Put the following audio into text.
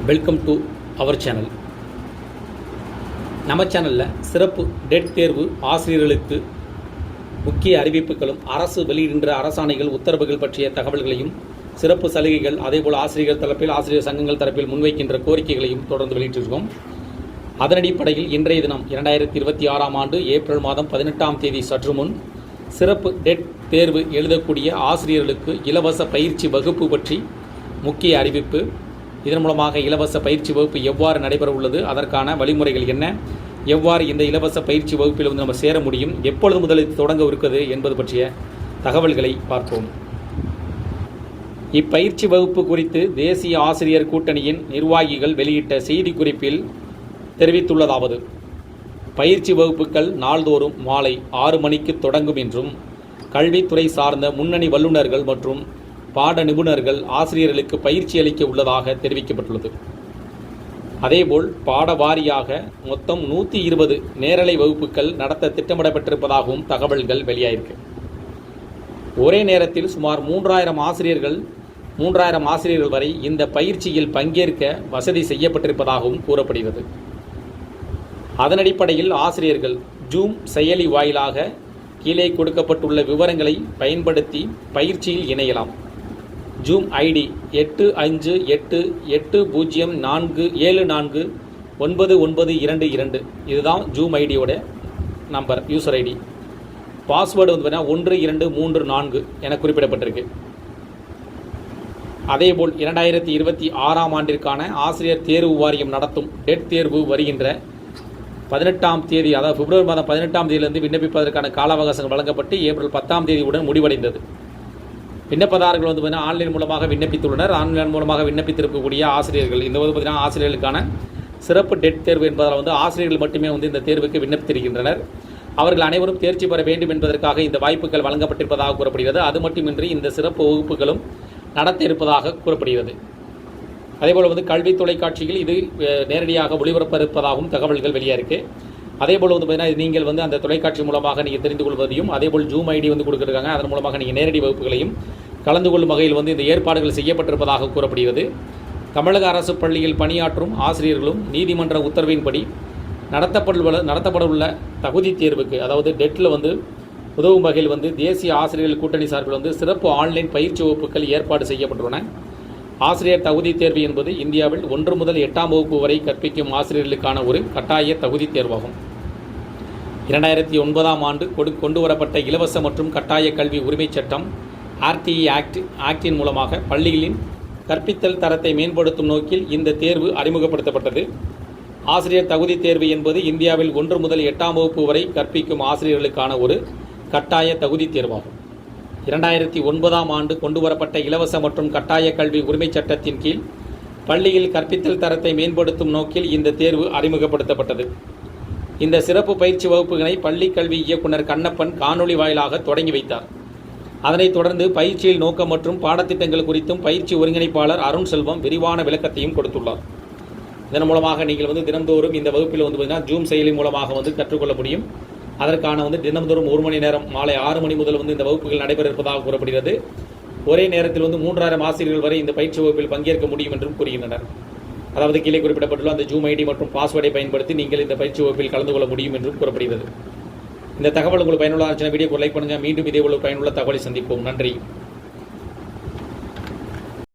Welcome to our channel. நம்ம சேனலில் சிறப்பு டெட் தேர்வு ஆசிரியர்களுக்கு முக்கிய அறிவிப்புகளும் அரசு வெளியிடுகின்ற அரசாணைகள் உத்தரவுகள் பற்றிய தகவல்களையும் சிறப்பு சலுகைகள் அதேபோல் ஆசிரியர்கள் தரப்பில் ஆசிரியர் சங்கங்கள் தரப்பில் முன்வைக்கின்ற கோரிக்கைகளையும் தொடர்ந்து வெளியிட்டிருக்கோம். அதன் அடிப்படையில் இன்றைய தினம் 2026 ஆண்டு ஏப்ரல் மாதம் 18ஆம் தேதி சற்று முன் சிறப்பு டெட் தேர்வு எழுதக்கூடிய ஆசிரியர்களுக்கு இலவச பயிற்சி வகுப்பு பற்றி முக்கிய அறிவிப்பு. இதன் மூலமாக இலவச பயிற்சி வகுப்பு எவ்வாறு நடைபெற உள்ளது, அதற்கான வழிமுறைகள் என்ன, எவ்வாறு இந்த இலவச பயிற்சி வகுப்பில் வந்து நம்ம சேர முடியும், எப்பொழுது முதல் தொடங்க இருக்கிறது என்பது பற்றிய தகவல்களை பார்ப்போம். இப்பயிற்சி வகுப்பு குறித்து தேசிய ஆசிரியர் கூட்டணியின் நிர்வாகிகள் வெளியிட்ட செய்திக்குறிப்பில் தெரிவித்துள்ளதாவது: பயிற்சி வகுப்புகள் நாள்தோறும் மாலை 6 மணிக்கு தொடங்கும் என்றும் கல்வித்துறை சார்ந்த முன்னணி வல்லுநர்கள் மற்றும் பாட நிபுணர்கள் ஆசிரியர்களுக்கு பயிற்சி அளிக்க உள்ளதாக தெரிவிக்கப்பட்டுள்ளது. அதேபோல் பாட வாரியாக மொத்தம் 120 நேரலை வகுப்புகள் நடத்த திட்டமிடப்பட்டிருப்பதாகவும் தகவல்கள் வெளியாயிருக்கு. ஒரே நேரத்தில் சுமார் 3000 ஆசிரியர்கள் வரை இந்த பயிற்சியில் பங்கேற்க வசதி செய்யப்பட்டிருப்பதாகவும் கூறப்படுகிறது. அதன் அடிப்படையில் ஆசிரியர்கள் ஜூம் செயலி வாயிலாக கீழே கொடுக்கப்பட்டுள்ள விவரங்களை பயன்படுத்தி பயிற்சியில் இணையலாம். ஜூம் ஐடி 8584749922 இதுதான் ஜூம் ஐடியோட நம்பர், யூசர் ஐடி. பாஸ்வேர்டு வந்து 1234 என குறிப்பிடப்பட்டிருக்கு. அதேபோல் 2026 ஆண்டிற்கான ஆசிரியர் தேர்வு வாரியம் நடத்தும் டெட் தேர்வு வருகின்ற 18ஆம் தேதி, அதாவது பிப்ரவரி மாதம் 18ஆம் தேதியிலிருந்து விண்ணப்பிப்பதற்கான கால அவகாசங்கள் வழங்கப்பட்டு ஏப்ரல் 10ஆம் தேதியுடன் முடிவடைந்தது. விண்ணப்பதாரர்கள் வந்து ஆன்லைன் மூலமாக விண்ணப்பித்துள்ளனர். ஆன்லைன் மூலமாக விண்ணப்பித்திருக்கக்கூடிய ஆசிரியர்கள் இந்த வந்து ஆசிரியர்களுக்கான சிறப்பு டெட் தேர்வு என்பதால் வந்து ஆசிரியர்கள் மட்டுமே வந்து இந்த தேர்வுக்கு விண்ணப்பித்திருக்கின்றனர். அவர்கள் அனைவரும் தேர்ச்சி பெற வேண்டும் என்பதற்காக இந்த வாய்ப்புகள் வழங்கப்பட்டிருப்பதாக கூறப்படுகிறது. அது மட்டுமின்றி இந்த சிறப்பு வகுப்புகளும் நடத்த இருப்பதாக கூறப்படுகிறது. அதேபோல் வந்து கல்வி தொலைக்காட்சியில் இது நேரடியாக ஒளிபரப்ப இருப்பதாகவும் தகவல்கள் வெளியாயிருக்கு. அதேபோல் வந்து பார்த்தீங்கன்னா நீங்கள் வந்து அந்த தொலைக்காட்சி மூலமாக நீங்கள் தெரிந்து கொள்வதையும், அதேபோல் ஜூம் ஐடி வந்து கொடுத்துருக்காங்க, அதன் மூலமாக நீங்கள் நேரடி வகுப்புகளையும் கலந்து கொள்ளும் வகையில் வந்து இந்த ஏற்பாடுகள் செய்யப்பட்டிருப்பதாக கூறப்படுகிறது. தமிழக அரசு பள்ளியில் பணியாற்றும் ஆசிரியர்களும் நீதிமன்ற உத்தரவின்படி நடத்தப்படவுள்ள தகுதி தேர்வுக்கு, அதாவது டெட்டில் வந்து உதவும் வகையில் வந்து தேசிய ஆசிரியர்கள் கூட்டணி சார்பில் வந்து சிறப்பு ஆன்லைன் பயிற்சி வகுப்புகள் ஏற்பாடு செய்யப்பட்டுள்ளன. ஆசிரியர் தகுதி தேர்வு என்பது இந்தியாவில் 1 முதல் 8ஆம் வகுப்பு வரை கற்பிக்கும் ஆசிரியர்களுக்கான ஒரு கட்டாய தகுதி தேர்வாகும். 2009ஆம் ஆண்டு கொண்டு வரப்பட்ட இலவச மற்றும் கட்டாய கல்வி உரிமை சட்டம் RTE ஆக்டின் மூலமாக பள்ளிகளின் கற்பித்தல் தரத்தை மேம்படுத்தும் நோக்கில் இந்த தேர்வு அறிமுகப்படுத்தப்பட்டது. ஆசிரியர் தகுதி தேர்வு என்பது இந்தியாவில் 1 முதல் 8ஆம் வகுப்பு வரை கற்பிக்கும் ஆசிரியர்களுக்கான ஒரு கட்டாய தகுதி தேர்வாகும். 2009ஆம் ஆண்டு கொண்டு வரப்பட்ட இலவச மற்றும் கட்டாய கல்வி உரிமை சட்டத்தின் கீழ் பள்ளியில் கற்பித்தல் தரத்தை மேம்படுத்தும் நோக்கில் இந்த தேர்வு அறிமுகப்படுத்தப்பட்டது. இந்த சிறப்பு பயிற்சி வகுப்புகளை பள்ளி கல்வி இயக்குனர் கண்ணப்பன் காணொலி வாயிலாக தொடங்கி வைத்தார். அதனைத் தொடர்ந்து பயிற்சியில் நோக்கம் மற்றும் பாடத்திட்டங்கள் குறித்தும் பயிற்சி ஒருங்கிணைப்பாளர் அருண் செல்வம் விரிவான விளக்கத்தையும் கொடுத்துள்ளார். இதன் மூலமாக நீங்கள் வந்து தினந்தோறும் இந்த வகுப்பில் வந்து பார்த்தீங்கன்னா ஜூம் செயலி மூலமாக வந்து கற்றுக்கொள்ள முடியும். அதற்கான வந்து தினந்தோறும் 1 மணி நேரம் மாலை 6 மணி முதல் வந்து இந்த வகுப்புகள் நடைபெற இருப்பதாக கூறப்படுகிறது. ஒரே நேரத்தில் வந்து 3000 ஆசிரியர்கள் வரை இந்த பயிற்சி வகுப்பில் பங்கேற்க முடியும் என்றும் கூறுகின்றனர். அதாவது கீழே குறிப்பிடப்பட்டுள்ள அந்த ஜூம் ஐடி மற்றும் பாஸ்வேர்டை பயன்படுத்தி நீங்கள் இந்த பயிற்சி வகுப்பில் கலந்து கொள்ள முடியும் என்றும் கூறப்படுகிறது. இந்த தகவல் உங்களுக்கு பயனுள்ள வீடியோக்கு லைக் பண்ணுங்கள். மீண்டும் இதே ஒரு பயனுள்ள தகவலை சந்திப்போம். நன்றி.